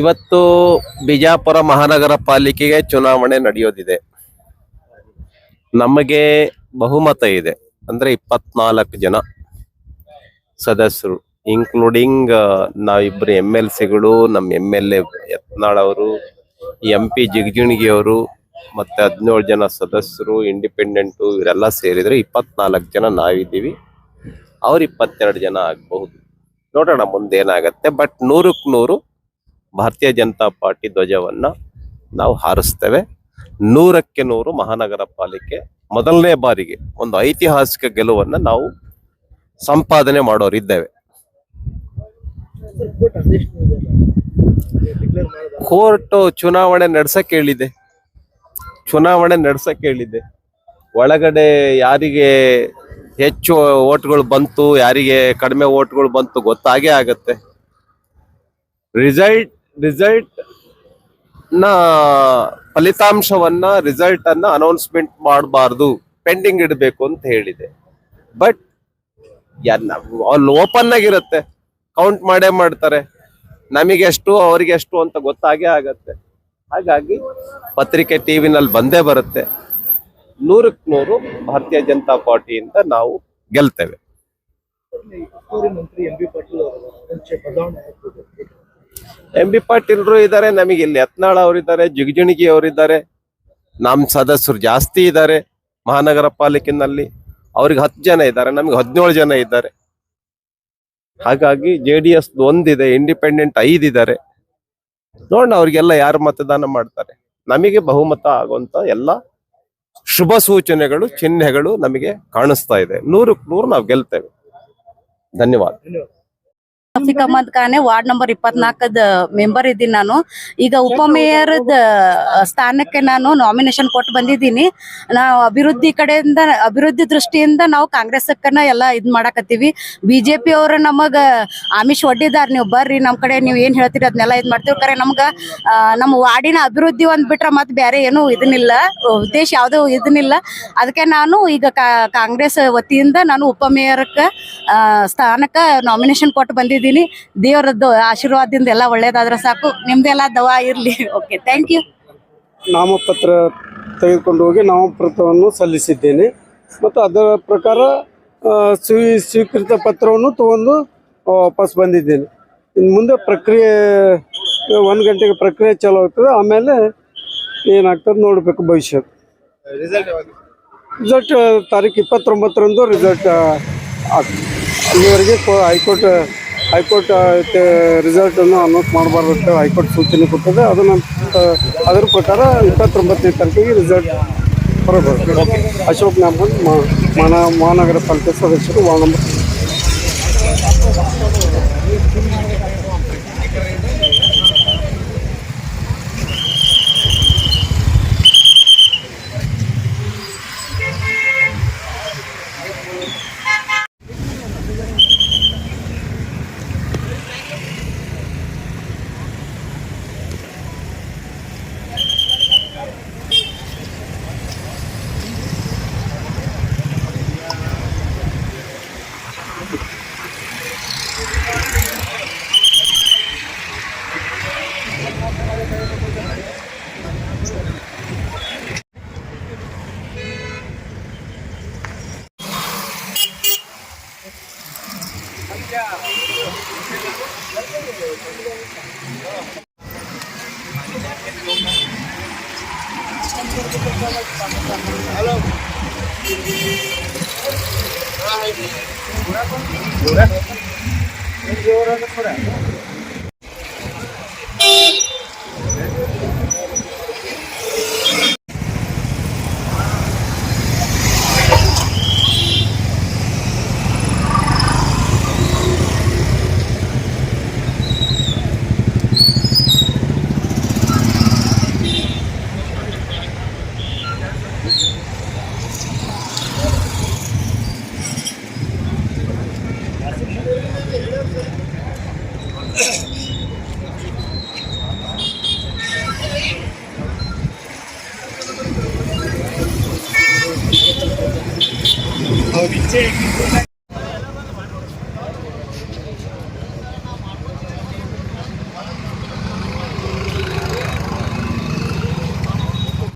ಇವತ್ತು ಬಿಜಾಪುರ ಮಹಾನಗರ ಪಾಲಿಕೆಗೆ ಚುನಾವಣೆ ನಡೆಯೋದಿದೆ. ನಮಗೆ ಬಹುಮತ ಇದೆ, ಅಂದ್ರೆ 24 ಜನ ಸದಸ್ಯರು, ಇನ್ಕ್ಲೂಡಿಂಗ್ ನಾವಿಬ್ಬರು MLCಗಳು, ನಮ್ಮ MLA ಯತ್ನಾಳ್ ಅವರು, MP ಜಿಗಜಿಣಗಿ ಅವರು, ಮತ್ತೆ 17 ಜನ ಸದಸ್ಯರು, ಇಂಡಿಪೆಂಡೆಂಟು, ಇವರೆಲ್ಲ ಸೇರಿದ್ರೆ 24 ಜನ ನಾವಿದ್ದೀವಿ. ಅವ್ರು 22 ಜನ ಆಗಬಹುದು, ನೋಡೋಣ ಮುಂದೇನಾಗತ್ತೆ. ಬಟ್ 100ಕ್ಕೆ 100 ಭಾರತೀಯ ಜನತಾ ಪಾರ್ಟಿ ಧ್ವಜವನ್ನ ನಾವು ಹಾರಿಸ್ತೇವೆ. 100ಕ್ಕೆ 100 ಮಹಾನಗರ ಪಾಲಿಕೆ ಮೊದಲನೇ ಬಾರಿಗೆ ಒಂದು ಐತಿಹಾಸಿಕ ಗೆಲುವನ್ನ ನಾವು ಸಂಪಾದನೆ ಮಾಡೋರಿದ್ದೇವೆ. ಕೋರ್ಟ್ ಚುನಾವಣೆ ನಡೆಸಕ್ಕೆ ಹೇಳಿದೆ. ಒಳಗಡೆ ಯಾರಿಗೆ ಹೆಚ್ಚು ಓಟ್ಗಳು ಬಂತು, ಯಾರಿಗೆ ಕಡಿಮೆ ಓಟ್ಗಳು ಬಂತು ಗೊತ್ತಾಗೇ ಆಗತ್ತೆ. ರಿಸಲ್ಟ್ ನ ಫಲಿತಾಂಶವನ್ನ, ರಿಸಲ್ಟ್ ಅನ್ನ ಅನೌನ್ಸ್ಮೆಂಟ್ ಮಾಡಬಾರ್ದು, ಪೆಂಡಿಂಗ್ ಇಡಬೇಕು ಅಂತ ಹೇಳಿದೆ. ಬಟ್ ಅಲ್ಲಿ ಓಪನ್ ಆಗಿರುತ್ತೆ, ಕೌಂಟ್ ಮಾಡೇ ಮಾಡ್ತಾರೆ. ನಮಗೆ ಎಷ್ಟು ಅವರಿಗೆ ಎಷ್ಟು ಅಂತ ಗೊತ್ತಾಗೇ ಆಗತ್ತೆ. ಹಾಗಾಗಿ ಪತ್ರಿಕೆ ಟಿವಿನಲ್ಲಿ ಬಂದೇ ಬರುತ್ತೆ. 100ಕ್ಕೆ 100 ಭಾರತೀಯ ಜನತಾ ಪಾರ್ಟಿಯಿಂದ ನಾವು ಗೆಲ್ತೇವೆ. MB ಪಾಟೀಲ್ರು ಇದ್ದಾರೆ, ನಮಗೆ ಇಲ್ಲಿ ಯತ್ನಾಳ್ ಅವರಿದ್ದಾರೆ, ಜಿಗಜಿಣಗಿ ಅವರಿದ್ದಾರೆ, ನಮ್ಮ ಸದಸ್ಯರು ಜಾಸ್ತಿ ಇದ್ದಾರೆ ಮಹಾನಗರ ಪಾಲಿಕೆನಲ್ಲಿ. ಅವ್ರಿಗೆ 10 ಜನ ಇದ್ದಾರೆ, ನಮಗೆ 17 ಜನ ಇದ್ದಾರೆ. ಹಾಗಾಗಿ JDS 1 ಇದೆ, ಇಂಡಿಪೆಂಡೆಂಟ್ 5 ಇದ್ದಾರೆ. ನೋಡೋಣ ಅವ್ರಿಗೆಲ್ಲ ಯಾರು ಮತದಾನ ಮಾಡ್ತಾರೆ. ನಮಗೆ ಬಹುಮತ ಆಗುವಂತ ಎಲ್ಲ ಶುಭ ಸೂಚನೆಗಳು, ಚಿಹ್ನೆಗಳು ನಮಗೆ ಕಾಣಿಸ್ತಾ ಇದೆ. 100ಕ್ಕೆ 100 ನಾವು ಗೆಲ್ತೇವೆ. ಧನ್ಯವಾದ. ರಫೀಕ್ ಅಹಮದ್ ಖಾನೆ, ವಾರ್ಡ್ ನಂಬರ್ 24ದ ಮೆಂಬರ್ ಇದ್ದೀನಿ ನಾನು. ಈಗ ಉಪಮೇಯರ್ ಸ್ಥಾನಕ್ಕೆ ನಾನು ನಾಮಿನೇಷನ್ ಕೊಟ್ಟು ಬಂದಿದ್ದೀನಿ. ನಾವು ಅಭಿವೃದ್ಧಿ ದೃಷ್ಟಿಯಿಂದ ನಾವು ಕಾಂಗ್ರೆಸ್ಕನ್ನ ಎಲ್ಲ ಇದ್ ಮಾಡಾಕತ್ತೀವಿ. BJP ಅವರು ನಮಗ ಆಮಿಷ ಒಡ್ಡಿದಾರ, ನೀವು ಬರ್ರಿ ನಮ್ಮ ಕಡೆ, ನೀವು ಏನ್ ಹೇಳ್ತೀರಿ ಅದನ್ನೆಲ್ಲ ಇದ್ ಮಾಡ್ತೀವಿ. ಕರೆ ನಮ್ಗ ನಮ್ಮ ವಾರ್ಡಿನ ಅಭಿವೃದ್ಧಿ ಒಂದ್ ಬಿಟ್ರೆ ಮತ್ತೆ ಬೇರೆ ಏನು ಇದನ್ನಿಲ್ಲ, ಉದ್ದೇಶ ಯಾವ್ದು ಇದನ್ನಿಲ್ಲ. ಅದಕ್ಕೆ ನಾನು ಈಗ ಕಾಂಗ್ರೆಸ್ ವತಿಯಿಂದ ನಾನು ಉಪಮೇಯರ್ಕ ಸ್ಥಾನಕ್ಕ ನಾಮಿನೇಷನ್ ಕೊಟ್ಟು ಬಂದಿದ್ದೀನಿ. ದೇವರದ್ದು ಆಶೀರ್ವಾದದಿಂದ ಎಲ್ಲ ಒಳ್ಳೇದಾದ್ರೆ ಸಾಕು, ನಿಮ್ದೆಲ್ಲ ದವಾ ಇರ್ಲಿ. Okay, thank you. ನಾಮಪತ್ರ ತೆಗೆದುಕೊಂಡು ಹೋಗಿ ನಾಮಪತ್ರವನ್ನು ಸಲ್ಲಿಸಿದ್ದೇನೆ ಮತ್ತು ಅದರ ಪ್ರಕಾರ ಸ್ವೀಕೃತ ಪತ್ರವನ್ನು ತಗೊಂಡು ವಾಪಸ್ ಬಂದಿದ್ದೇನೆ. ಇನ್ನು ಮುಂದೆ ಪ್ರಕ್ರಿಯೆ 1 ಗಂಟೆಗೆ ಪ್ರಕ್ರಿಯೆ ಚಾಲು ಆಗ್ತದೆ. ಆಮೇಲೆ ಏನಾಗ್ತದೆ ನೋಡಬೇಕು ಭವಿಷ್ಯ. ರಿಸಲ್ಟ್ ತಾರೀಕು 29ರಂದು ರಿಸಲ್ಟ್ ಆಗ್ತದೆ. ಅಲ್ಲಿವರೆಗೆ ಹೈಕೋರ್ಟ್ ರಿಸಲ್ಟನ್ನು ಅನೌನ್ಸ್ ಮಾಡಬಾರ್ದು ಅಂತ ಹೈಕೋರ್ಟ್ ಸೂಚನೆ ಕೊಟ್ಟದೆ. ಅದರ ಪ್ರಕಾರ 29ನೇ ತಾರೀಕಿಗೆ ರಿಸಲ್ಟ್ ಹೊರಬರುತ್ತೆ. ಅಶೋಕ್ ನಾಮನ್, ಮಹಾನಗರ ಪಾಲಿಕೆ ಸದಸ್ಯರು, ವಾರ್ಡ್ ನಂಬರ್. Check.